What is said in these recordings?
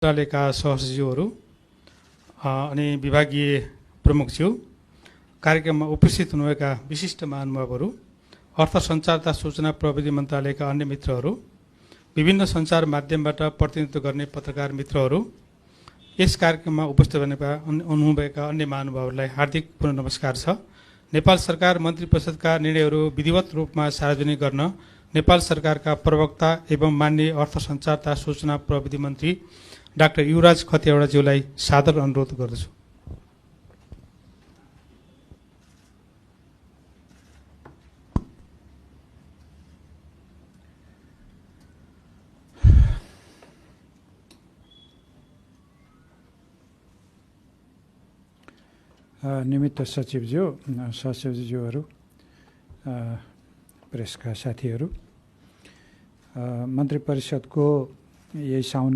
मन्त्रालयका सहसचिवहरू अनि विभागीय प्रमुखज्यू, कार्यक्रममा उपस्थित हुनुभएका विशिष्ट महानुभावहरू, अर्थ सञ्चार तथा सूचना प्रविधि मन्त्रालयका अन्य मित्रहरू, विभिन्न सञ्चार माध्यमबाट प्रतिनिधित्व गर्ने पत्रकार मित्रहरू, यस कार्यक्रममा उपस्थित हुनुभएका अन्य महानुभावहरूलाई हार्दिक पुनः नमस्कार छ। नेपाल सरकार मन्त्री परिषदका निर्णयहरू विधिवत रूपमा सार्वजनिक गर्न नेपाल सरकारका प्रवक्ता एवं माननीय अर्थ सञ्चार तथा सूचना प्रविधि मन्त्री डाक्टर युवराज खतिवडाज्यूलाई सादर अनुरोध गर्दछु। निमित्त सचिवज्यू, सहसचिवज्यूहरू, प्रेसका साथीहरू, मन्त्री परिषदको यही साउन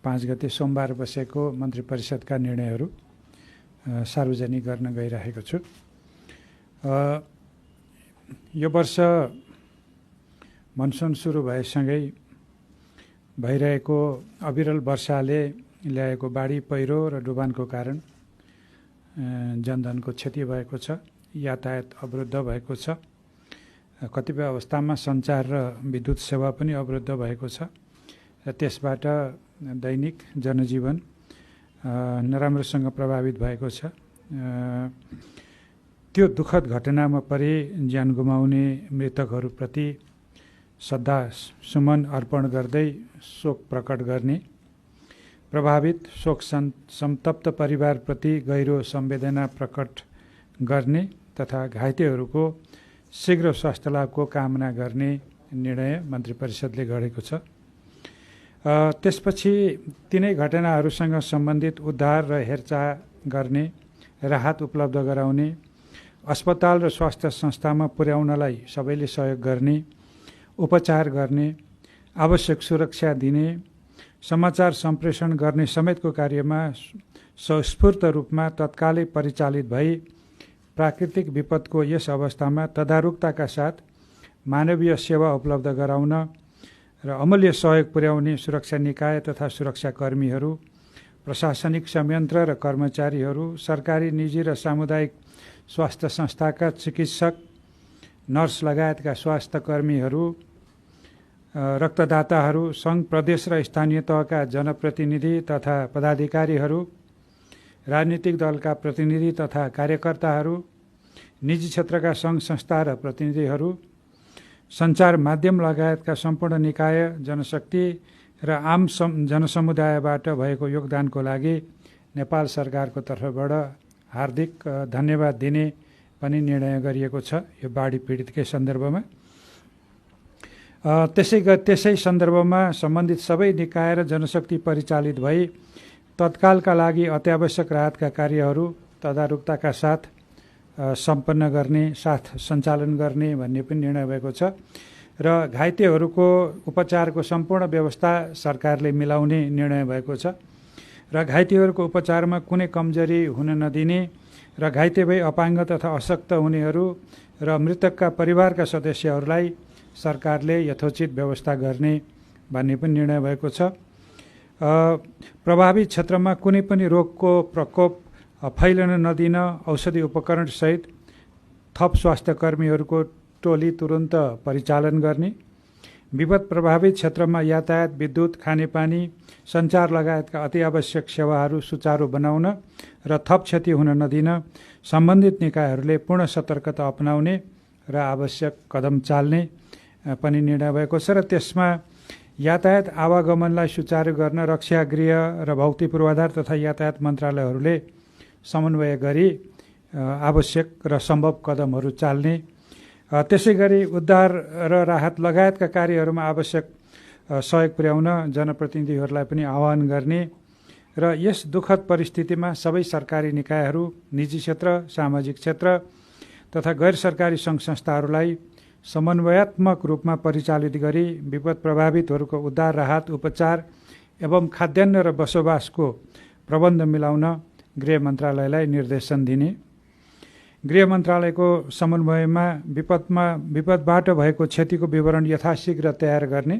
5 गते सोमबार बसेको मन्त्री परिषदका निर्णयहरू सार्वजनिक गर्न गइरहेको छु। यो वर्ष मनसुन सुरु भएसँगै भइरहेको अविरल वर्षाले ल्याएको बाढी, पहिरो र डुबानको कारण जनधनको क्षति भएको छ, यातायात अवरुद्ध भएको छ, कतिपय अवस्थामा सञ्चार र विद्युत सेवा पनि अवरुद्ध भएको छ र त्यसबाट दैनिक जनजीवन नराम्रोसँग प्रभावित भएको छ। त्यो दुःखद घटनामा परि ज्यान गुमाउने मृतकहरूप्रति श्रद्धा सुमन अर्पण गर्दै शोक प्रकट गर्ने, प्रभावित शोक संतप्त परिवारप्रति गहिरो संवेदना प्रकट गर्ने तथा घाइतेहरूको शीघ्र स्वास्थ्य लाभको कामना गर्ने निर्णय मन्त्री परिषदले गरेको छ। त्यसपछि तिनै घटनाहरूसँग सम्बन्धित उद्धार र हेरचाह गर्ने, राहत उपलब्ध गराउने, अस्पताल र स्वास्थ्य संस्थामा पुर्याउनलाई सबैले सहयोग गर्ने, उपचार गर्ने, आवश्यक सुरक्षा दिने, समाचार सम्प्रेषण गर्ने समेतको कार्यमा स्वस्फूर्त रूपमा तत्कालै परिचालित भई प्राकृतिक विपदको यस अवस्थामा तदारुकताका साथ मानवीय सेवा उपलब्ध गराउन र अमूल्य सहयोग पुर्याउने सुरक्षा निकाय तथा सुरक्षाकर्मीहरू, प्रशासनिक संयन्त्र र कर्मचारीहरू, सरकारी, निजी र सामुदायिक स्वास्थ्य संस्थाका चिकित्सक, नर्स लगायतका स्वास्थ्य कर्मीहरू, रक्तदाताहरू, सङ्घ, प्रदेश र स्थानीय तहका जनप्रतिनिधि तथा पदाधिकारीहरू, राजनीतिक दलका प्रतिनिधि तथा कार्यकर्ताहरू, निजी क्षेत्रका सङ्घ संस्था र प्रतिनिधिहरू, सञ्चार माध्यम लगायतका सम्पूर्ण निकाय, जनशक्ति र आम जनसमुदायबाट भएको योगदानको लागि नेपाल सरकारको तर्फबाट हार्दिक धन्यवाद दिने पनि निर्णय गरिएको छ यो बाढी पीडितकै सन्दर्भमा। त्यसै सन्दर्भमा सम्बन्धित सबै निकाय र जनशक्ति परिचालित भई तत्कालका लागि अत्यावश्यक राहतका कार्यहरू तदारुकताका साथ सम्पन्न गर्ने, साथ सञ्चालन गर्ने भन्ने पनि निर्णय भएको छ र घाइतेहरूको उपचारको सम्पूर्ण व्यवस्था सरकारले मिलाउने निर्णय भएको छ र घाइतेहरूको उपचारमा कुनै कमजोरी हुन नदिने र घाइते भई अपाङ्ग तथा अशक्त हुनेहरू र मृतकका परिवारका सदस्यहरूलाई सरकारले यथोचित व्यवस्था गर्ने भन्ने पनि निर्णय भएको छ। प्रभावित क्षेत्रमा कुनै पनि रोगको प्रकोप फैलन नदिन औषधि उपकरणसहित थप स्वास्थ्य कर्मीहरूको टोली तुरन्त परिचालन गर्ने, विपद प्रभावित क्षेत्रमा यातायात, विद्युत, खानेपानी, सञ्चार लगायतका अति आवश्यक सेवाहरू सुचारू बनाउन र थप क्षति हुन नदिन सम्बन्धित निकायहरूले पूर्ण सतर्कता अपनाउने र आवश्यक कदम चाल्ने पनि निर्णय भएको छ र त्यसमा यातायात आवागमनलाई सुचारू गर्न रक्षा, गृह र भौतिक पूर्वाधार तथा यातायात मन्त्रालयहरूले समन्वय गरी आवश्यक र सम्भव कदमहरू चाल्ने, त्यसै गरी उद्धार र राहत लगायतका कार्यहरूमा आवश्यक सहयोग पुर्याउन जनप्रतिनिधिहरूलाई पनि आह्वान गर्ने र यस दुःखद परिस्थितिमा सबै सरकारी निकायहरू, निजी क्षेत्र, सामाजिक क्षेत्र तथा गैर सरकारी सङ्घ संस्थाहरूलाई समन्वयात्मक रूपमा परिचालित गरी विपद प्रभावितहरूको उद्धार, राहत, उपचार एवं खाद्यान्न र बसोबासको प्रबन्ध मिलाउन गृह मन्त्रालयलाई निर्देशन दिने, गृह मन्त्रालयको समन्वयमा विपदबाट भएको क्षतिको विवरण यथाशीघ्र तयार गर्ने,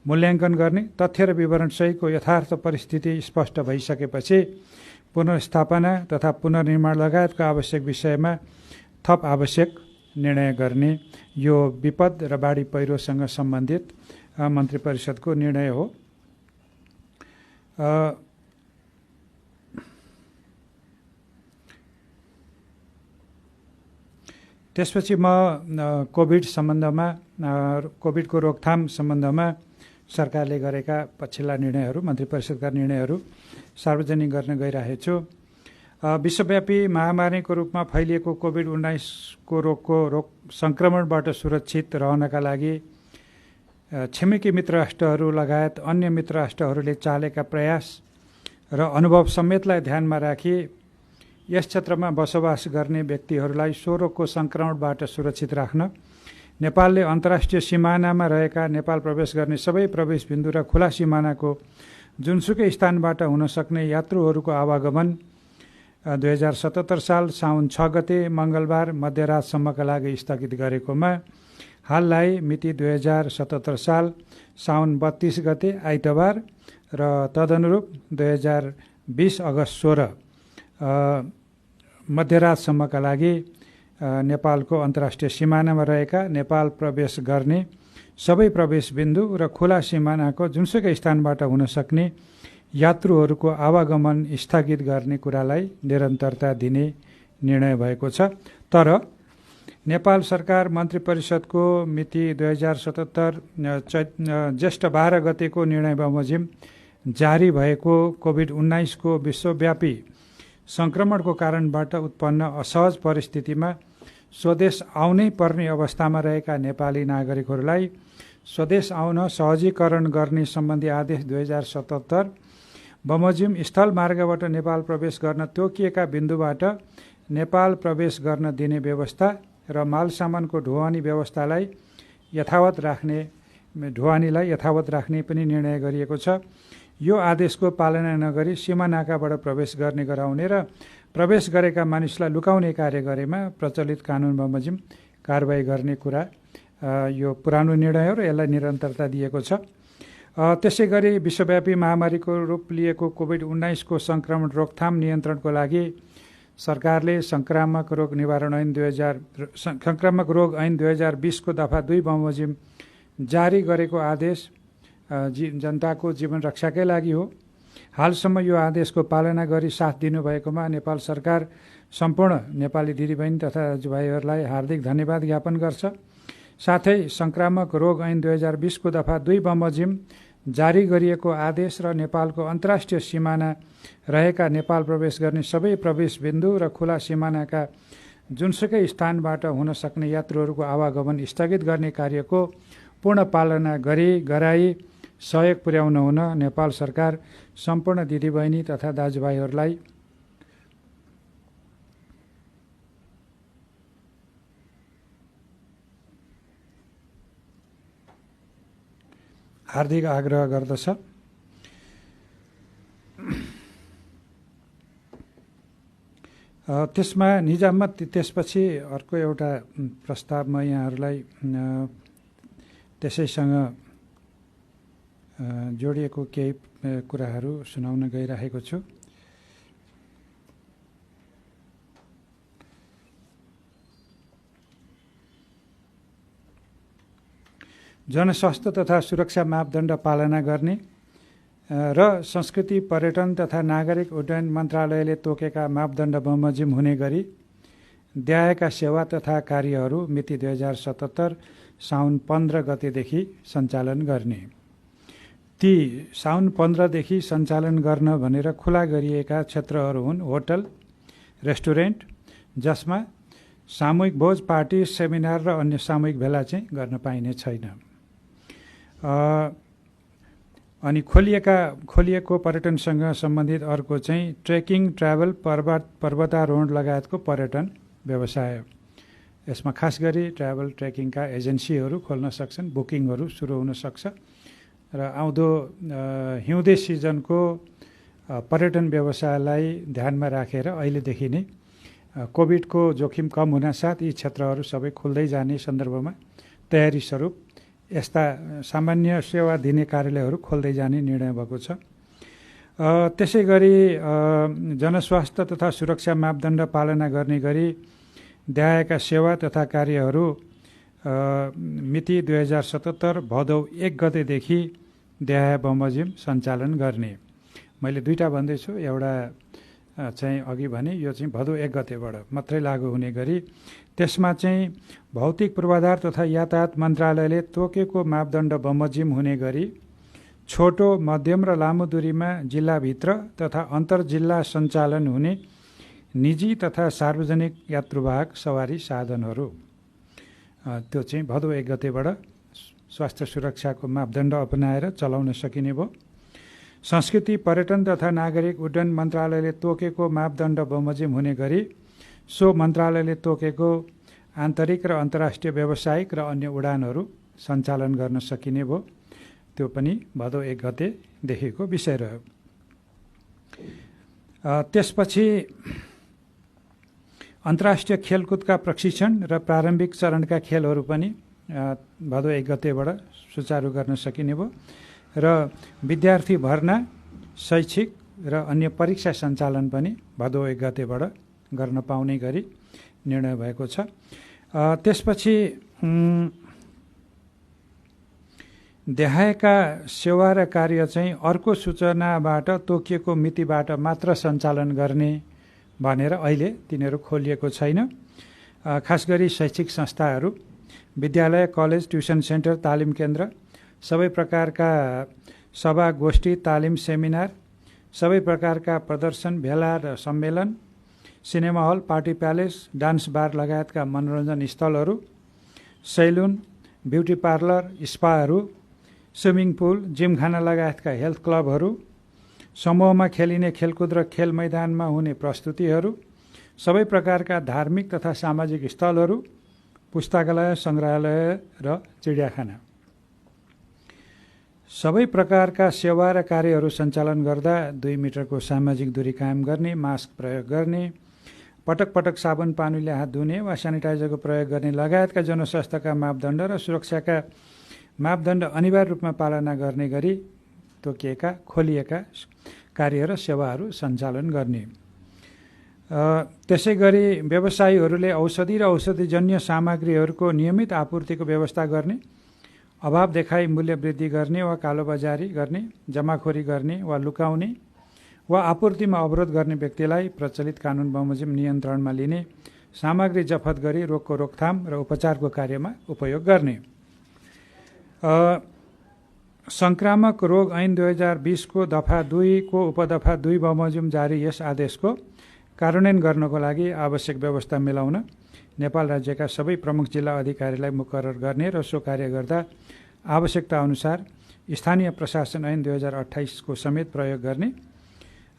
मूल्याङ्कन गर्ने, तथ्य र विवरणसहितको यथार्थ परिस्थिति स्पष्ट भइसकेपछि पुनर्स्थापना तथा पुनर्निर्माण लगायतका आवश्यक विषयमा थप आवश्यक निर्णय गर्ने यो विपद र बाढी पहिरोसँग सम्बन्धित मन्त्री परिषदको निर्णय हो। त्यसपछि म कोभिडको रोकथाम सम्बन्धमा सरकारले गरेका पछिल्ला निर्णयहरू, मन्त्री परिषदका निर्णयहरू सार्वजनिक गर्न गइरहेको छु। विश्वव्यापी महामारीको रूपमा फैलिएको कोभिड-19 रोग सङ्क्रमणबाट सुरक्षित रहनका लागि छिमेकी मित्र राष्ट्रहरू लगायत अन्य मित्र राष्ट्रहरूले चालेका प्रयास र अनुभव समेतलाई ध्यानमा राखी यस क्षेत्रमा बसोबास गर्ने व्यक्तिहरूलाई सो रोगको सङ्क्रमणबाट सुरक्षित राख्न नेपालले अन्तर्राष्ट्रिय सिमानामा रहेका नेपाल प्रवेश गर्ने सबै प्रवेश बिन्दु र खुला सिमानाको जुनसुकै स्थानबाट हुन सक्ने यात्रुहरूको आवागमन 2077 साल साउन 6 गते मङ्गलबार मध्यरातसम्मका लागि स्थगित गरेकोमा हाललाई मिति 2077 साल साउन 32 गते आइतबार र तदनुरूप 2020 अगस्त 16 मध्यरातसम्मका लागि नेपालको अन्तर्राष्ट्रिय सिमानामा रहेका नेपाल प्रवेश गर्ने सबै प्रवेश बिन्दु र खुला सिमानाको जुनसुकै स्थानबाट हुन सक्ने यात्रुहरूको आवागमन स्थगित गर्ने कुरालाई निरन्तरता दिने निर्णय भएको छ। तर नेपाल सरकार मन्त्री परिषदको मिति 2077 ज्येष्ठ 12 गतेको निर्णय बमोजिम जारी भएको कोभिड-19 को विश्वव्यापी सङ्क्रमणको कारणबाट उत्पन्न असहज परिस्थितिमा स्वदेश आउनै पर्ने अवस्थामा रहेका नेपाली नागरिकहरूलाई स्वदेश आउन सहजीकरण गर्ने सम्बन्धी आदेश 2077 बमोजिम स्थल मार्गबाट नेपाल प्रवेश गर्न तोकिएका बिन्दुबाट नेपाल प्रवेश गर्न दिने व्यवस्था र माल सामानको ढुवानी व्यवस्थालाई यथावत राख्ने पनि निर्णय गरिएको छ। यो आदेशको पालना नगरी सीमा नाकाबाट प्रवेश गर्ने गराउने र प्रवेश गरेका मानिसलाई लुकाउने कार्य गरेमा प्रचलित कानुन बमोजिम कारबाही गर्ने कुरा यो पुरानो निर्णय हो र यसलाई निरन्तरता दिएको छ। त्यसै गरी विश्वव्यापी महामारीको रूप लिएको कोभिड-19 को सङ्क्रमण रोकथाम नियन्त्रणको लागि सरकारले सङ्क्रामक रोग ऐन 2020 को दफा 2 बमोजिम जारी गरेको आदेश जनताको जीवन रक्षाकै लागि हो। हालसम्म यो आदेशको पालना गरी साथ दिनुभएकोमा नेपाल सरकार सम्पूर्ण नेपाली दिदीबहिनी तथा दाजुभाइहरूलाई हार्दिक धन्यवाद ज्ञापन गर्छ। साथै सङ्क्रामक रोग ऐन 2020 को दफा 2 बमोजिम जारी गरिएको आदेश र नेपालको अन्तर्राष्ट्रिय सिमाना रहेका नेपाल प्रवेश गर्ने सबै प्रवेश बिन्दु र खुला सिमानाका जुनसुकै स्थानबाट हुन सक्ने यात्रुहरूको आवागमन स्थगित गर्ने कार्यको पूर्ण पालना गराई सहयोग पुर्याउन हुन नेपाल सरकार सम्पूर्ण दिदीबहिनी तथा दाजुभाइहरूलाई हार्दिक आग्रह गर्दछ। त्यसमा निजामत त्यसपछि अर्को एउटा प्रस्ताव म यहाँहरूलाई त्यसैसँग जोडिएको केही कुराहरू सुनाउन गइरहेको छु। जनस्वास्थ्य तथा सुरक्षा मापदण्ड पालना गर्ने र संस्कृति पर्यटन तथा नागरिक उड्डयन मन्त्रालयले तोकेका मापदण्ड बमोजिम हुने गरी देहायका सेवा तथा कार्यहरू मिति 2077 साउन 15 गतेदेखि सञ्चालन गर्ने। ती साउन 15 देखि सञ्चालन गर्न भनेर खुला गरिएका क्षेत्रहरू हुन् होटल, रेस्टुरेन्ट, जसमा सामूहिक भोज, पार्टी, सेमिनार र अन्य सामूहिक भेला चाहिँ गर्न पाइने छैन। अनि खोलिएको पर्यटनसँग सम्बन्धित अर्को चाहिँ ट्रेकिङ, ट्राभल, पर्वतारोहण लगायतको पर्यटन व्यवसाय। यसमा खास गरी ट्राभल ट्रेकिङका एजेन्सीहरू खोल्न सक्छन्, बुकिङहरू सुरु हुन सक्छ र आउँदो हिउँदे सिजनको पर्यटन व्यवसायलाई ध्यानमा राखेर अहिलेदेखि नै कोभिडको जोखिम कम हुनासाथ यी क्षेत्रहरू सबै खुल्दै जाने सन्दर्भमा तयारी स्वरूप यस्ता सामान्य सेवा दिने कार्यालयहरू खोल्दै जाने निर्णय भएको छ। त्यसै गरी जनस्वास्थ्य तथा सुरक्षा मापदण्ड पालना गर्ने गरी देहायका सेवा तथा कार्यहरू मिति 2077 भदौ 1 गतेदेखि देहाय बमोजिम सञ्चालन गर्ने। मैले दुईवटा भन्दैछु, एउटा चाहिँ अघि भने यो चाहिँ भदौ 1 गतेबाट मात्रै लागू हुने गरी त्यसमा चाहिँ भौतिक पूर्वाधार तथा यातायात मन्त्रालयले तोकेको मापदण्ड बमोजिम हुने गरी छोटो, मध्यम र लामो दूरीमा जिल्लाभित्र तथा अन्तर्जिल्ला सञ्चालन हुने निजी तथा सार्वजनिक यात्रुवाहक सवारी साधनहरू त्यो चाहिँ भदौ 1 गतेबाट स्वास्थ्य सुरक्षाको मापदण्ड अपनाएर चलाउन सकिने भयो। संस्कृति, पर्यटन तथा नागरिक उड्डयन मन्त्रालयले तोकेको मापदण्ड बमोजिम हुने गरी सो मन्त्रालयले तोकेको आन्तरिक र अन्तर्राष्ट्रिय व्यावसायिक र अन्य उडानहरू सञ्चालन गर्न सकिने भयो। त्यो पनि भदौ 1 गतेदेखिको विषय रह्यो। त्यसपछि अन्तर्राष्ट्रिय खेलकुदका प्रशिक्षण र प्रारम्भिक चरणका खेलहरू पनि भदौ 1 गतेबाट सुचारू गर्न सकिने भयो र विद्यार्थी भर्ना, शैक्षिक र अन्य परीक्षा सञ्चालन पनि भदौ 1 गतेबाट गर्न पाउने गरी निर्णय भएको छ। त्यसपछि देहायका सेवा र कार्य चाहिँ अर्को सूचनाबाट तोकिएको मितिबाट मात्र सञ्चालन गर्ने भनेर अहिले तिनीहरू खोलिएको छैन। खास गरी शैक्षिक संस्थाहरू, विद्यालय, कलेज, ट्युसन सेन्टर, तालिम केन्द्र, सबै प्रकारका सभा, गोष्ठी, तालिम, सेमिनार, सबै प्रकारका प्रदर्शन, भेला र सम्मेलन, cinema hall, party palace, dance bar लगायतका मनोरञ्जन स्थलहरू, सैलुन, ब्युटी पार्लर, स्पाहरू, स्विमिङ पुल, जिमखाना लगायतका हेल्थ क्लबहरू, समूहमा खेलिने खेलकुद र खेल मैदानमा हुने प्रस्तुतिहरू, सबै प्रकारका धार्मिक तथा सामाजिक स्थलहरू, पुस्तकालय, सङ्ग्रहालय र चिडियाखाना, सबै प्रकारका सेवा र कार्यहरू सञ्चालन गर्दा 2 मिटरको सामाजिक दूरी कायम गर्ने, मास्क प्रयोग गर्ने, पटक पटक साबुन पानीले हात धुने वा सेनिटाइजरको प्रयोग गर्ने लगायतका जनस्वास्थ्यका मापदण्ड र सुरक्षाका मापदण्ड अनिवार्य रूपमा पालना गर्ने गरी तोकिएका खोलिएका कार्य र सेवाहरू सञ्चालन गर्ने। त्यसै गरी व्यवसायीहरूले औषधि र औषधिजन्य सामग्रीहरूको नियमित आपूर्तिको व्यवस्था गर्ने, अभाव देखाई मूल्य वृद्धि गर्ने वा कालोबजारी गर्ने, जमाखोरी गर्ने वा लुकाउने वा आपूर्तिमा अवरोध गर्ने व्यक्तिलाई प्रचलित कानुन बमोजिम नियन्त्रणमा लिने, सामग्री जफत गरी रोगको रोकथाम र उपचारको कार्यमा उपयोग गर्ने। संक्रामक रोग ऐन 2020 को दफा 2 को उपदफा 2 बमोजिम जारी यस आदेशको कार्यान्वयन गर्नको लागि आवश्यक व्यवस्था मिलाउन नेपाल राज्यका सबै प्रमुख जिल्ला अधिकारीलाई मुकरर गर्ने र सो कार्य गर्दा आवश्यकता अनुसार स्थानीय प्रशासन ऐन 2028 को समेत प्रयोग गर्ने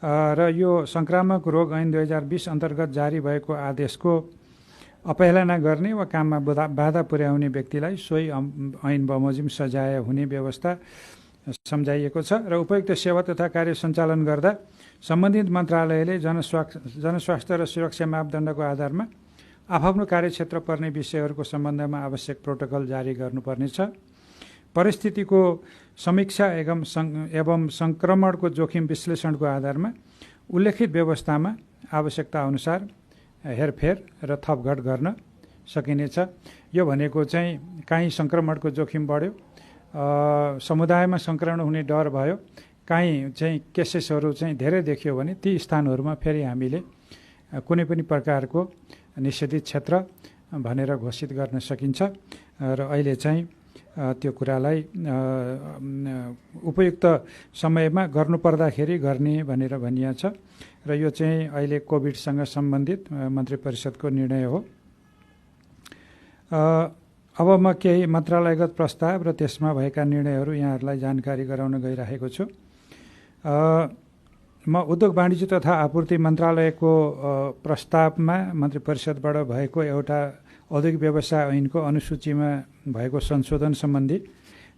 र यो संक्रामक रोग ऐन 2020 अन्तर्गत जारी भएको आदेशको अपहेलना गर्ने वा काममा बाधा पुर्याउने व्यक्तिलाई सोही ऐन बमोजिम सजाय हुने व्यवस्था सम्झाइएको छ र उपयुक्त सेवा तथा कार्य सञ्चालन गर्दा सम्बन्धित मन्त्रालयले जनस्वास्थ्य र सुरक्षा मापदण्डको आधारमा आफ्नो कार्यक्षेत्र पर्ने विषयहरूको सम्बन्धमा आवश्यक प्रोटोकल जारी गर्नुपर्नेछ। परिस्थितिको समीक्षा एवं संक्रमणको जोखिम विश्लेषणको आधारमा उल्लेखित व्यवस्थामा आवश्यकता अनुसार हेरफेर र थपघट गर्न सकिनेछ। यो भनेको चाहिँ काहीँ संक्रमणको जोखिम बढ्यो, समुदायमा संक्रमण हुने डर भयो, काहीँ चाहिँ केसेसहरू चाहिँ धेरै देखियो भने ती स्थानहरूमा फेरि हामीले कुनै पनि प्रकारको निषेधित क्षेत्र भनेर घोषित गर्न सकिन्छ र अहिले चाहिँ त्यो कुरालाई उपयुक्त समयमा गर्नुपर्दाखेरि गर्ने भनेर भनिएको छ र यो चाहिँ अहिले कोभिडसँग सम्बन्धित मन्त्री परिषदको निर्णय हो। अब म केही मन्त्रालयगत प्रस्ताव र त्यसमा भएका निर्णयहरू यहाँहरूलाई जानकारी गराउन गइरहेको छु। म उद्योग वाणिज्य तथा आपूर्ति मन्त्रालयको प्रस्तावमा मन्त्री परिषदबाट भएको एउटा औद्योगिक व्यवसाय ऐनको अनुसूचीमा भएको संशोधन सम्बन्धी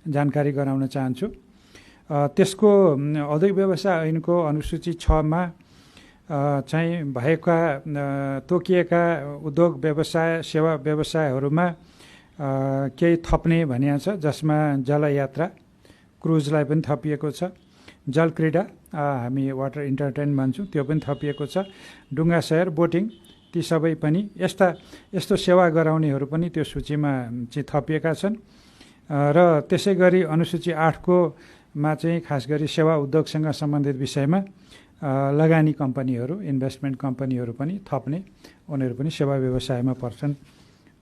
जानकारी गराउन चाहन्छु। त्यसको औद्योगिक व्यवसाय ऐनको अनुसूची 6 मा चाहिँ भएका तोकिएका उद्योग व्यवसाय सेवा व्यवसायहरूमा केही थप्ने भनिएको छ, जसमा जलयात्रा क्रुजलाई पनि थपिएको छ, जलक्रीडा हामी वाटर इन्टरटेन भन्छौँ त्यो पनि थपिएको छ, डुङ्गा सैर, बोटिङ ती सबै पनि यस्तो सेवा गराउनेहरू पनि त्यो सूचीमा चाहिँ थपिएका छन्। र त्यसै गरी अनुसूची 8 मा चाहिँ खास गरी सेवा उद्योगसँग सम्बन्धित विषयमा लगानी कम्पनीहरू, इन्भेस्टमेन्ट कम्पनीहरू पनि थप्ने, उनीहरू पनि सेवा व्यवसायमा पर्छन्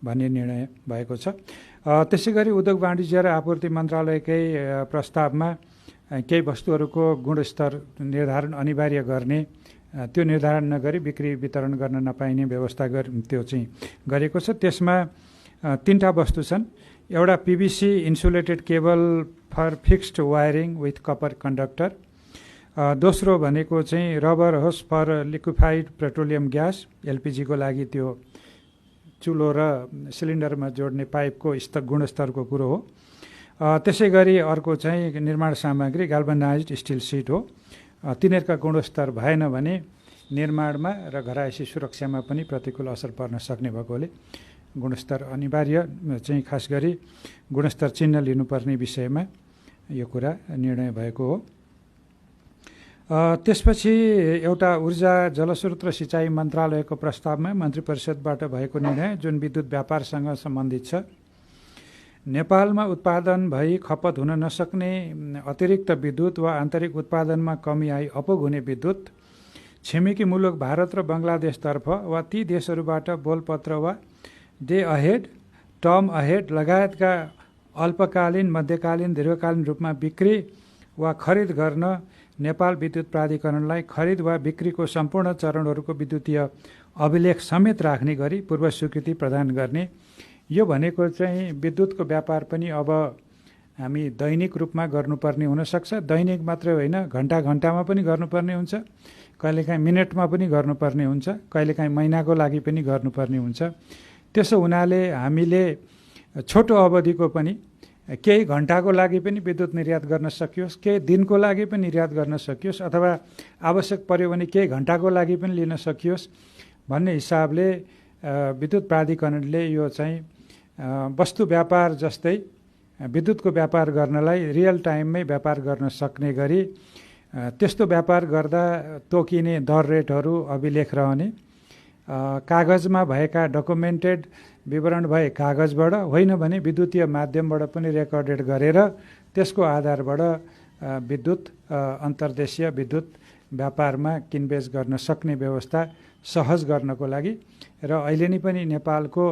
भन्ने निर्णय भएको छ। त्यसै गरी उद्योग वाणिज्य र आपूर्ति मन्त्रालयकै प्रस्तावमा केही वस्तुहरूको गुणस्तर निर्धारण अनिवार्य गर्ने, त्यो निर्धारण नगरी बिक्री वितरण गर्न नपाइने व्यवस्था त्यो चाहिँ गरेको छ। त्यसमा 3टा वस्तु छन्। एउटा PVC insulated cable for fixed wiring with copper conductor, दोस्रो भनेको चाहिँ rubber hose for liquefied petroleum gas, LPG को लागि त्यो चुलो र सिलिन्डरमा जोड्ने पाइपको गुणस्तरको कुरो हो। त्यसै गरी अर्को चाहिँ निर्माण सामग्री गाल्भनाइज्ड स्टिल सिट हो। तिनीहरूका गुणस्तर भएन भने निर्माणमा र घरायसी सुरक्षामा पनि प्रतिकूल असर पर्न सक्ने भएकोले गुणस्तर अनिवार्य चाहिँ खास गरी गुणस्तर चिन्ह लिनुपर्ने विषयमा यो कुरा निर्णय भएको हो। त्यसपछि एउटा ऊर्जा जलस्रोत र सिँचाइ मन्त्रालयको प्रस्तावमा मन्त्री परिषदबाट भएको निर्णय जुन विद्युत व्यापारसँग सम्बन्धित छ। नेपालमा उत्पादन भई खपत हुन नसक्ने अतिरिक्त विद्युत वा आन्तरिक उत्पादनमा कमी आई अपुग हुने विद्युत छिमेकी मुलुक भारत र बङ्गलादेशतर्फ वा ती देशहरूबाट बोलपत्र वा डे अहेड, टर्म अहेड लगायतका अल्पकालीन, मध्यकालीन, दीर्घकालीन रूपमा बिक्री वा खरिद गर्न नेपाल विद्युत प्राधिकरणलाई खरिद वा बिक्रीको सम्पूर्ण चरणहरूको विद्युतीय अभिलेख समेत राख्ने गरी पूर्व स्वीकृति प्रदान गर्ने। यो भनेको चाहिँ विद्युतको व्यापार पनि अब हामी दैनिक रूपमा गर्नुपर्ने हुनसक्छ। दैनिक मात्रै होइन, घन्टामा पनि गर्नुपर्ने हुन्छ, कहिलेकाहीँ मिनटमा पनि गर्नुपर्ने हुन्छ, कहिलेकाहीँ महिनाको लागि पनि गर्नुपर्ने हुन्छ। त्यसो हुनाले हामीले छोटो अवधिको पनि केही घन्टाको लागि पनि विद्युत निर्यात गर्न सकियोस्, केही दिनको लागि पनि निर्यात गर्न सकियोस्, अथवा आवश्यक पर्यो भने केही घन्टाको लागि पनि लिन सकियोस् भन्ने हिसाबले विद्युत प्राधिकरणले यो चाहिँ वस्तु व्यापार जस्तै विद्युतको व्यापार गर्नलाई रियल टाइममै व्यापार गर्न सक्ने गरी त्यस्तो व्यापार गर्दा तोकिने दर रेटहरू अभिलेख रहने, कागजमा भएका डकुमेन्टेड विवरण भए कागजबाट, होइन भने विद्युतीय माध्यमबाट पनि रेकर्डेड गरेर त्यसको आधारबाट विद्युत अन्तर्देशीय विद्युत व्यापारमा किनबेच गर्न सक्ने व्यवस्था सहज गर्नको लागि र अहिले नै पनि नेपालको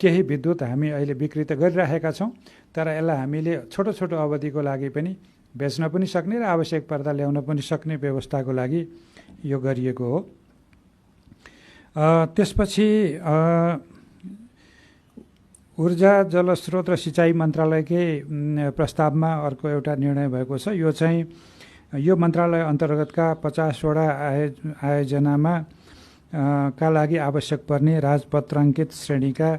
केही विद्युत हामी अहिले बिक्री त गरिरहेका छौँ, तर यसलाई हामीले छोटो छोटो अवधिको लागि पनि बेच्न पनि सक्ने र आवश्यक पर्दा ल्याउन पनि सक्ने व्यवस्थाको लागि यो गरिएको हो। त्यसपछि ऊर्जा जलस्रोत र सिँचाइ मन्त्रालयकै प्रस्तावमा अर्को एउटा निर्णय भएको छ। यो चाहिँ यो मन्त्रालय अन्तर्गतका 50वटा आयोजनामा का लागि आवश्यक पर्ने राजपत्राङ्कित श्रेणीका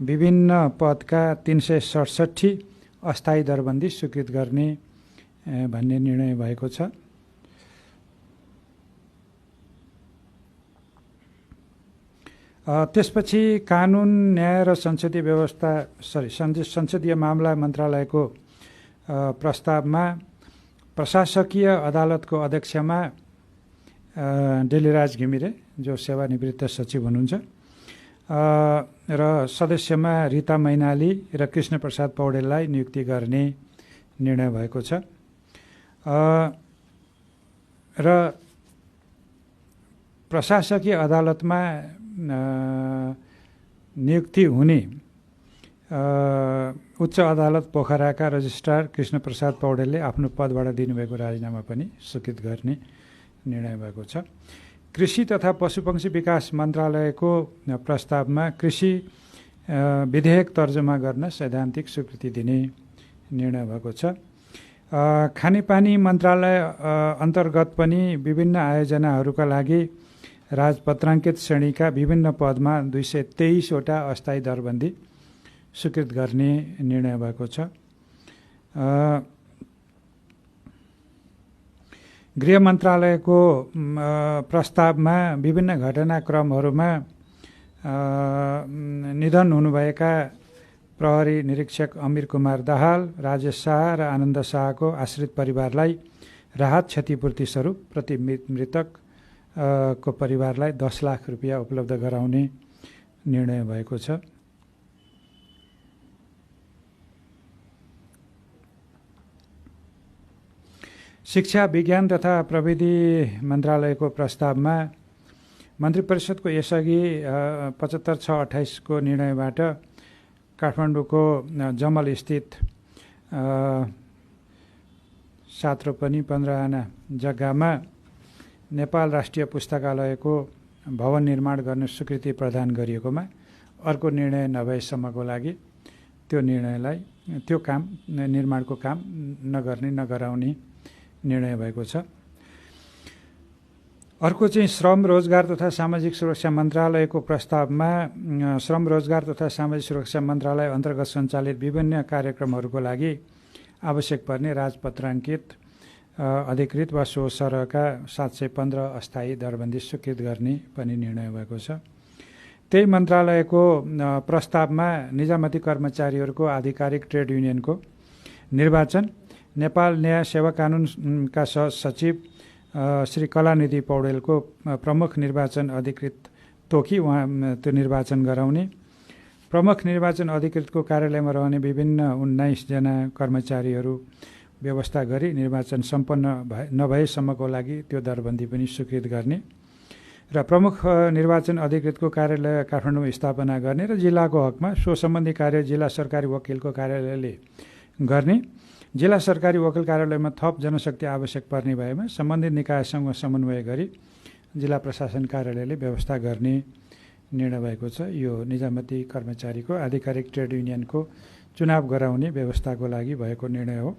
विभिन्न पदका 367 अस्थायी दरबन्दी स्वीकृत गर्ने भन्ने निर्णय भएको छ। त्यसपछि कानुन, न्याय र संसदीय मामला मन्त्रालयको प्रस्तावमा प्रशासकीय अदालतको अध्यक्षमा डेलीराज घिमिरे जो सेवानिवृत्त सचिव हुनुहुन्छ र सदस्यमा रीता मैनाली र कृष्ण प्रसाद पौडेललाई नियुक्ति गर्ने निर्णय भएको छ। र प्रशासकीय अदालतमा नियुक्ति हुने उच्च अदालत पोखराका रजिस्ट्रार कृष्ण प्रसाद पौडेलले आफ्नो पदबाट दिनुभएको राजीनामा पनि स्वीकृत गर्ने निर्णय भएको छ। कृषि तथा पशुपक्षी विकास मन्त्रालयको प्रस्तावमा कृषि विधेयक तर्जुमा गर्न सैद्धान्तिक स्वीकृति दिने निर्णय भएको छ। खानेपानी मन्त्रालय अन्तर्गत पनि विभिन्न आयोजनाहरूका लागि राजपत्राङ्कित श्रेणीका विभिन्न पदमा 223वटा अस्थायी दरबन्दी स्वीकृत गर्ने निर्णय भएको छ। गृह मन्त्रालयको प्रस्तावमा विभिन्न घटनाक्रमहरूमा निधन हुनुभएका प्रहरी निरीक्षक अमिर कुमार दाहाल, राजेश शाह र आनन्द शाहको आश्रित परिवारलाई राहत क्षतिपूर्ति स्वरूप प्रति मृतक को परिवारलाई 10 लाख रुपियाँ उपलब्ध गराउने निर्णय भएको छ। शिक्षा विज्ञान तथा प्रविधि मन्त्रालयको प्रस्तावमा मन्त्री परिषदको यसअघि 75/6/28 को निर्णयबाट काठमाडौँको जमल स्थित 7 रोपनी 15 आना जग्गामा नेपाल राष्ट्रिय पुस्तकालयको भवन निर्माण गर्ने स्वीकृति प्रदान गरिएकोमा अर्को निर्णय नभएसम्मको लागि त्यो काम निर्माणको काम नगराउने निर्णय भएको छ। अर्को चाहिँ श्रम रोजगार तथा सामाजिक सुरक्षा मन्त्रालयको प्रस्तावमा श्रम रोजगार तथा सामाजिक सुरक्षा मन्त्रालय अन्तर्गत सञ्चालित विभिन्न कार्यक्रमहरूको लागि आवश्यक पर्ने राजपत्राङ्कित अधिकृत वा सो सरहका 715 अस्थायी दरबन्दी स्वीकृत गर्ने पनि निर्णय भएको छ। त्यही मन्त्रालयको प्रस्तावमा निजामती कर्मचारीहरूको आधिकारिक ट्रेड युनियनको निर्वाचन नेपाल न्याय सेवा कानुनका सचिव श्री कलानिधि पौडेलको प्रमुख निर्वाचन अधिकृत तोकी उहाँ त्यो निर्वाचन गराउने, प्रमुख निर्वाचन अधिकृतको कार्यालयमा रहने विभिन्न 19 जना कर्मचारीहरू व्यवस्था गरी निर्वाचन सम्पन्न नभएसम्मको लागि त्यो दरबन्दी पनि स्वीकृत गर्ने र प्रमुख निर्वाचन अधिकृतको कार्यालय काठमाडौँ स्थापना गर्ने र जिल्लाको हकमा सो सम्बन्धी कार्य जिल्ला सरकारी वकिलको कार्यालयले गर्ने, जिल्ला सरकारी वकिल कार्यालयमा थप जनशक्ति आवश्यक पर्ने भएमा सम्बन्धित निकायसँग समन्वय गरी जिल्ला प्रशासन कार्यालयले व्यवस्था गर्ने निर्णय भएको छ। यो निजामती कर्मचारीको आधिकारिक ट्रेड युनियनको चुनाव गराउने व्यवस्थाको लागि भएको निर्णय हो।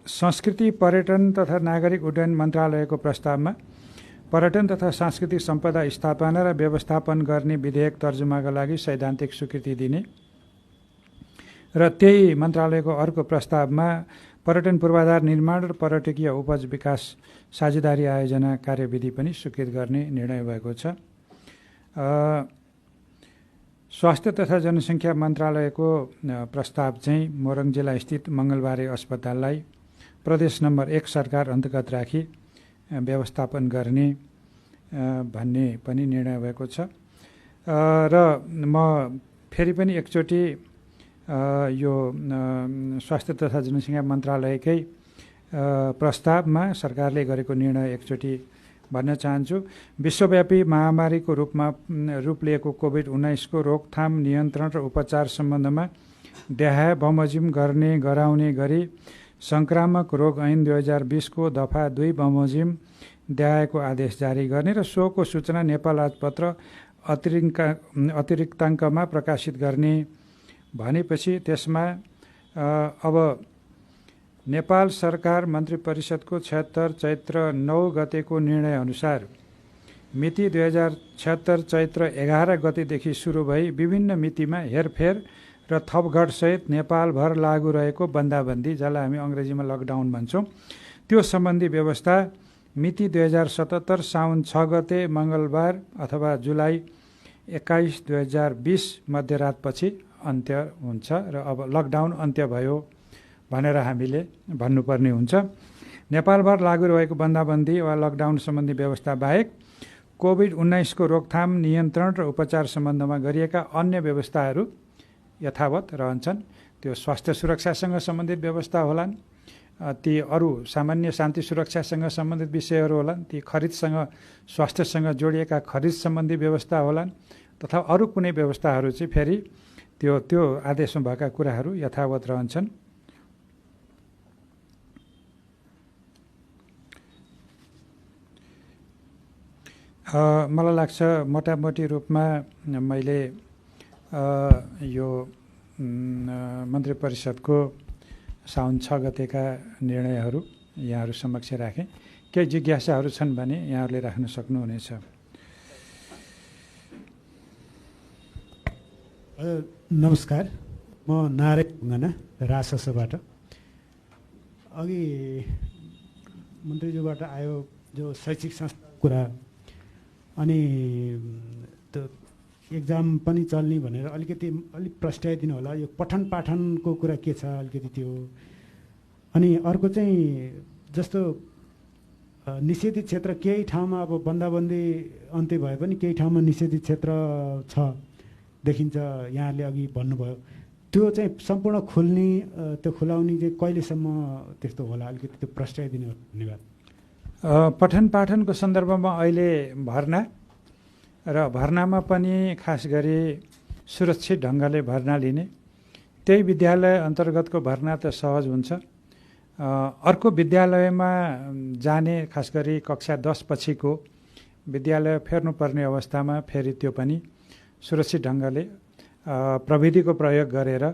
संस्कृति पर्यटन तथा नागरिक उड्डयन मन्त्रालयको प्रस्तावमा पर्यटन तथा सांस्कृतिक सम्पदा स्थापना र व्यवस्थापन गर्ने विधेयक तर्जुमाका लागि सैद्धान्तिक स्वीकृति दिने र त्यही मन्त्रालयको अर्को प्रस्तावमा पर्यटन पूर्वाधार निर्माण र पर्यटकीय उपज विकास साझेदारी आयोजना कार्यविधि पनि स्वीकृत गर्ने निर्णय भएको छ। स्वास्थ्य तथा जनसङ्ख्या मन्त्रालयको प्रस्ताव चाहिँ मोरङ जिल्ला स्थित मङ्गलबारे अस्पताललाई प्रदेश नम्बर 1 सरकार अन्तर्गत राखी व्यवस्थापन गर्ने भन्ने पनि निर्णय भएको छ। र म फेरि पनि एकचोटि यो स्वास्थ्य तथा जनसङ्ख्या मन्त्रालयकै प्रस्तावमा सरकारले गरेको निर्णय एकचोटि भन्न चाहन्छु। विश्वव्यापी महामारीको रूप लिएको कोभिड-19 को रोकथाम नियन्त्रण र उपचार सम्बन्धमा देहाय बमोजिम गराउने गरी संक्रामक रोग ऐन 2020 को दफा 2 बमोजिम देहायको आदेश जारी गर्ने र सोको सूचना नेपाल राजपत्र अतिरिक्ताङ्कमा प्रकाशित गर्ने भनेपछि त्यसमा अब नेपाल सरकार मन्त्री परिषदको 76 चैत्र 9 गतेको निर्णय अनुसार मिति 2076 चैत्र 11 गतेदेखि सुरु भई विभिन्न मितिमा हेरफेर र थपघट सहित नेपालभर लागू रहेको बन्दाबन्दी, जसलाई हामी अङ्ग्रेजीमा लकडाउन भन्छौँ, त्यो सम्बन्धी व्यवस्था मिति 2077 साउन 6 गते मङ्गलबार अथवा जुलाई 21, 2020 मध्यरातपछि अन्त्य हुन्छ र अब लकडाउन अन्त्य भयो भनेर हामीले भन्नुपर्ने हुन्छ। नेपालभर लागू रहेको बन्दाबन्दी वा लकडाउन सम्बन्धी व्यवस्था बाहेक कोभिड-19 को रोकथाम नियन्त्रण र उपचार सम्बन्धमा गरिएका अन्य व्यवस्थाहरू यथावत रहन्छन्। त्यो स्वास्थ्य सुरक्षासँग सम्बन्धित व्यवस्था होलान्, ती अरू सामान्य शान्ति सुरक्षासँग सम्बन्धित विषयहरू होलान्, ती खरिदसँग स्वास्थ्यसँग जोडिएका खरिद सम्बन्धी व्यवस्था होलान्, तथा अरू कुनै व्यवस्थाहरू चाहिँ फेरि त्यो आदेशमा भएका कुराहरू यथावत रहन्छन्। मलाई लाग्छ मोटामोटी रूपमा मैले यो मन्त्री परिषदको साउन 6 गतेका निर्णयहरू यहाँहरू समक्ष राखेँ। केही जिज्ञासाहरू छन् भने यहाँहरूले राख्न सक्नुहुनेछ। नमस्कार, म नारायण ढुङ्गाना राजशासबाट। अघि मन्त्रीज्यूबाट आयो जो शैक्षिक संस्था कुरा, अनि त्यो एक्जाम पनि चल्ने भनेर अलिक प्रस्ट्याइदिनु होला। यो पठन पाठनको कुरा के छ अलिकति त्यो। अनि अर्को चाहिँ जस्तो निषेधित क्षेत्र केही ठाउँमा अब बन्दाबन्दी अन्त्य भए पनि केही ठाउँमा निषेधित क्षेत्र छ देखिन्छ, यहाँले अघि भन्नुभयो। त्यो चाहिँ सम्पूर्ण खोल्ने त्यो खुलाउने चाहिँ कहिलेसम्म त्यस्तो होला अलिकति त्यो प्रस्ट्याइदिनु। धन्यवाद। पठन पाठनको सन्दर्भमा अहिले भर्ना र भर्नामा पनि खास गरी सुरक्षित ढङ्गले भर्ना लिने, त्यही विद्यालय अन्तर्गतको भर्ना त सहज हुन्छ। अर्को विद्यालयमा जाने खास गरी कक्षा 10 पछिको विद्यालय फेर्नुपर्ने अवस्थामा फेरि त्यो पनि सुरक्षित ढङ्गले प्रविधिको प्रयोग गरेर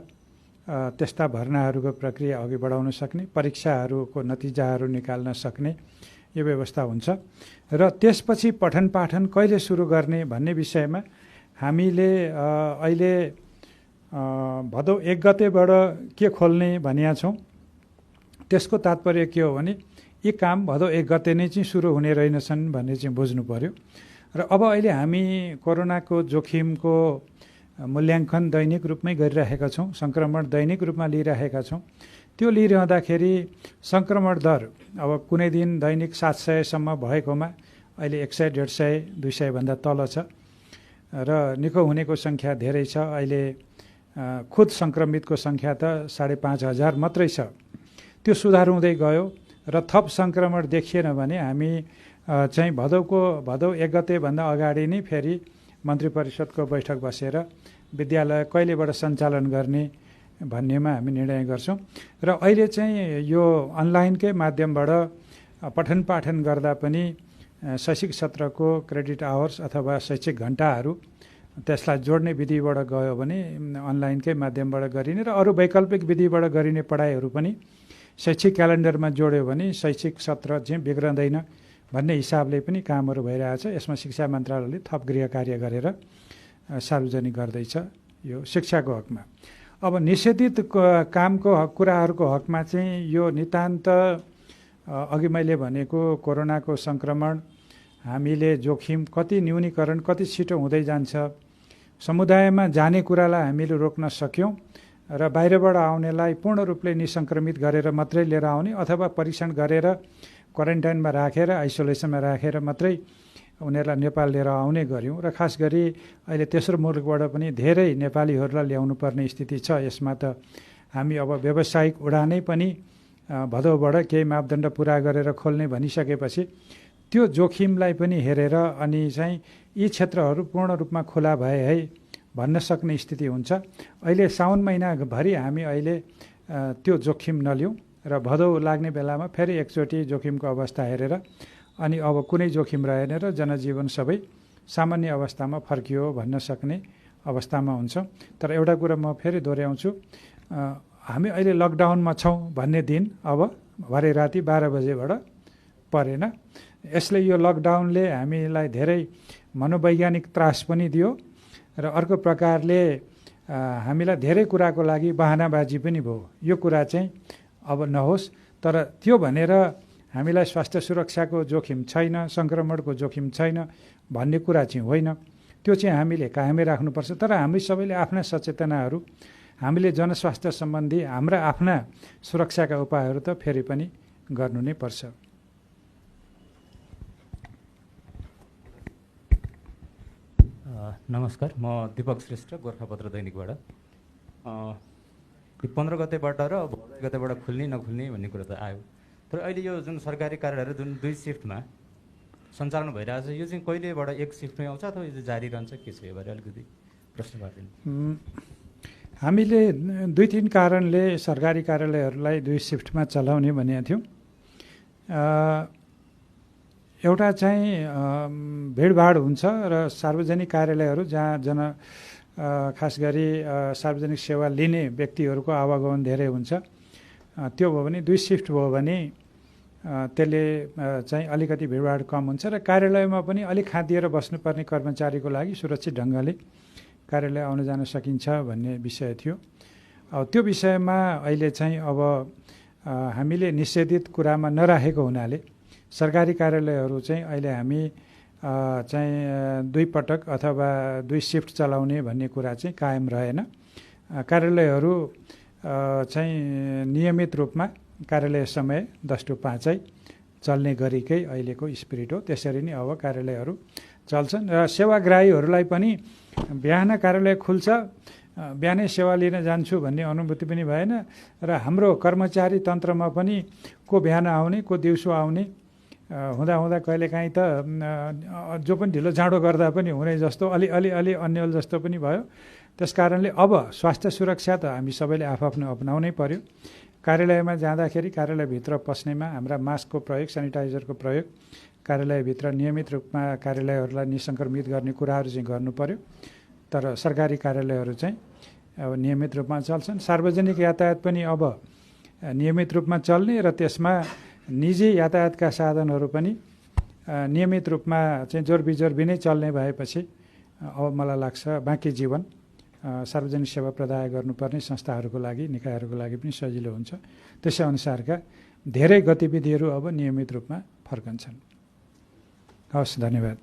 त्यस्ता भर्नाहरूको प्रक्रिया अघि बढाउन सक्ने, परीक्षाहरूको नतिजाहरू निकाल्न सक्ने यो व्यवस्था हुन्छ। र त्यसपछि पठन पाठन कहिले सुरु गर्ने भन्ने विषयमा हामीले अहिले भदौ 1 गतेबाट के खोल्ने भनिया छौँ। त्यसको तात्पर्य के हो भने यी काम भदौ 1 गते नै चाहिँ सुरु हुने रहेनछन् भन्ने चाहिँ बुझ्नु पर्यो। र अब अहिले हामी कोरोनाको जोखिमको मूल्याङ्कन दैनिक रूपमै गरिरहेका छौँ, सङ्क्रमण दैनिक रूपमा लिइरहेका छौँ। त्यो लिइरहँदाखेरि सङ्क्रमण दर अब कुनै दिन दैनिक 700सम्म भएकोमा अहिले 100, 150, 200 भन्दा तल छ र निको हुनेको सङ्ख्या धेरै छ। अहिले खुद सङ्क्रमितको सङ्ख्या त 5,500 मात्रै छ। त्यो सुधार हुँदै गयो र थप सङ्क्रमण देखिएन भने हामी चाहिँ भदौ 1 गतेभन्दा अगाडि नै फेरि मन्त्री परिषदको बैठक बसेर विद्यालय कहिलेबाट सञ्चालन गर्ने भन्नेमा हामी निर्णय गर्छौँ। र अहिले चाहिँ यो अनलाइनकै माध्यमबाट पठन पाठन गर्दा पनि शैक्षिक सत्रको क्रेडिट आवर्स अथवा शैक्षिक घण्टाहरू त्यसलाई जोड्ने विधिबाट गयो भने अनलाइनकै माध्यमबाट गरिने र अरू वैकल्पिक विधिबाट गरिने पढाइहरू पनि शैक्षिक क्यालेन्डरमा जोड्यो भने शैक्षिक सत्र चाहिँ बिग्रँदैन भन्ने हिसाबले पनि कामहरू भइरहेछ। यसमा शिक्षा मन्त्रालयले थप गृह कार्य गरेर सार्वजनिक गर्दैछ यो शिक्षाको हकमा। अब निषेधित कामको कुराहरूको हकमा चाहिँ यो नितान्त अघि मैले भनेको कोरोनाको सङ्क्रमण हामीले जोखिम कति न्यूनीकरण कति छिटो हुँदै जान्छ, समुदायमा जाने कुरालाई हामीले रोक्न सक्यौँ र बाहिरबाट आउनेलाई पूर्ण रूपले निसङ्क्रमित गरेर मात्रै लिएर आउने अथवा परीक्षण गरेर क्वारेन्टाइनमा राखेर आइसोलेसनमा राखेर मात्रै उनीहरूलाई नेपाल लिएर आउने गऱ्यौँ। र खास गरी अहिले तेस्रो मुलुकबाट पनि धेरै नेपालीहरूलाई ल्याउनु पर्ने स्थिति छ। यसमा त हामी अब व्यावसायिक उडानै पनि भदौबाट केही मापदण्ड पुरा गरेर खोल्ने भनिसकेपछि त्यो जोखिमलाई पनि हेरेर अनि चाहिँ यी क्षेत्रहरू पूर्ण रूपमा खुला भए है भन्न सक्ने स्थिति हुन्छ। अहिले साउन महिनाभरि हामी अहिले त्यो जोखिम नलिउँ र भदौ लाग्ने बेलामा फेरि एकचोटि जोखिमको अवस्था हेरेर अनि अब कुनै जोखिम रहेन र जनजीवन सबै सामान्य अवस्थामा फर्कियो भन्न सक्ने अवस्थामा हुन्छ। तर एउटा कुरा म फेरि दोहोऱ्याउँछु, हामी अहिले लकडाउनमा छौँ भन्ने दिन अब भरे राति 12 बजेबाट परेन। यसले यो लकडाउनले हामीलाई धेरै मनोवैज्ञानिक त्रास पनि दियो र अर्को प्रकारले हामीलाई धेरै कुराको लागि बहानाबाजी पनि भयो। यो कुरा चाहिँ अब नहोस्। तर त्यो भनेर हामीलाई स्वास्थ्य सुरक्षाको जोखिम छैन, सङ्क्रमणको जोखिम छैन भन्ने कुरा चाहिँ होइन। त्यो चाहिँ हामीले कायमै राख्नुपर्छ। तर हामी सबैले आफ्ना सचेतनाहरू हामीले जनस्वास्थ्य सम्बन्धी हाम्रा आफ्ना सुरक्षाका उपायहरू त फेरि पनि गर्नु नै पर्छ। नमस्कार, म दीपक श्रेष्ठ, गोर्खापत्र दैनिकबाट। 15 गतेबाट र 2 गतेबाट खुल्ने नखुल्ने भन्ने कुरा त आयो। तर अहिले यो जुन सरकारी कार्यालयहरू जुन 2 शिफ्टमा सञ्चालन भइरहेछ, यो चाहिँ कहिलेबाट 1 शिफ्टमै आउँछ अथवा यो जारी रहन्छ, के छ यो बारे अलिकति प्रश्न गरिदिनु। हामीले 2-3 कारणले सरकारी कार्यालयहरूलाई 2 शिफ्टमा चलाउने भनेका थियौँ। एउटा चाहिँ भिडभाड हुन्छ र सार्वजनिक कार्यालयहरू जहाँ खास गरी सार्वजनिक सेवा लिने व्यक्तिहरूको आवागमन धेरै हुन्छ। त्यो भयो भने 2 शिफ्ट भयो भने त्यसले चाहिँ अलिकति भिडभाड कम हुन्छ र कार्यालयमा पनि अलिक खादिएर बस्नुपर्ने कर्मचारीको लागि सुरक्षित ढङ्गले कार्यालय आउन जान सकिन्छ भन्ने विषय थियो। अब त्यो विषयमा अहिले चाहिँ अब हामीले निषेधित कुरामा नराखेको हुनाले सरकारी कार्यालयहरू चाहिँ अहिले हामी चाहिँ 2 पटक अथवा 2 सिफ्ट चलाउने भन्ने कुरा चाहिँ कायम रहेन। कार्यालयहरू चाहिँ नियमित रूपमा कार्यालय समय 10 to 5 चल्ने गरिकै अहिलेको स्पिरिट हो। त्यसरी नै अब कार्यालयहरू चल्छन् र सेवाग्राहीहरूलाई पनि बिहान कार्यालय खुल्छ, बिहानै सेवा लिन जान्छु भन्ने अनुभूति पनि भएन र हाम्रो कर्मचारी तन्त्रमा पनि को बिहान आउने को दिउँसो आउने हुँदा कहिलेकाहीँ त जो पनि ढिलो जाँडो गर्दा पनि हुने जस्तो अलि अन्यल जस्तो पनि भयो। त्यस कारणले अब स्वास्थ्य सुरक्षा त हामी सबैले आफआफ्नो अपनाउनै पर्यो। कार्यालयमा जाँदाखेरि कार्यालयभित्र पस्नेमा हाम्रा मास्कको प्रयोग, सेनिटाइजरको प्रयोग, कार्यालयभित्र नियमित रूपमा कार्यालयहरूलाई निसङ्क्रमित गर्ने कुराहरू चाहिँ गर्नु पर्यो। तर सरकारी कार्यालयहरू चाहिँ अब नियमित रूपमा चल्छन्। सार्वजनिक यातायात पनि अब नियमित रूपमा चल्ने र त्यसमा निजी यातायातका साधनहरू पनि नियमित रूपमा चाहिँ जोरबिजोर बिनै चल्ने भएपछि अब मलाई लाग्छ बाँकी जीवन सार्वजनिक सेवा प्रदाय गर्नुपर्ने संस्थाहरूको लागि, निकायहरूको लागि पनि सजिलो हुन्छ। त्यसै अनुसारका धेरै गतिविधिहरू अब नियमित रूपमा फर्कन्छन्। हवस्, धन्यवाद।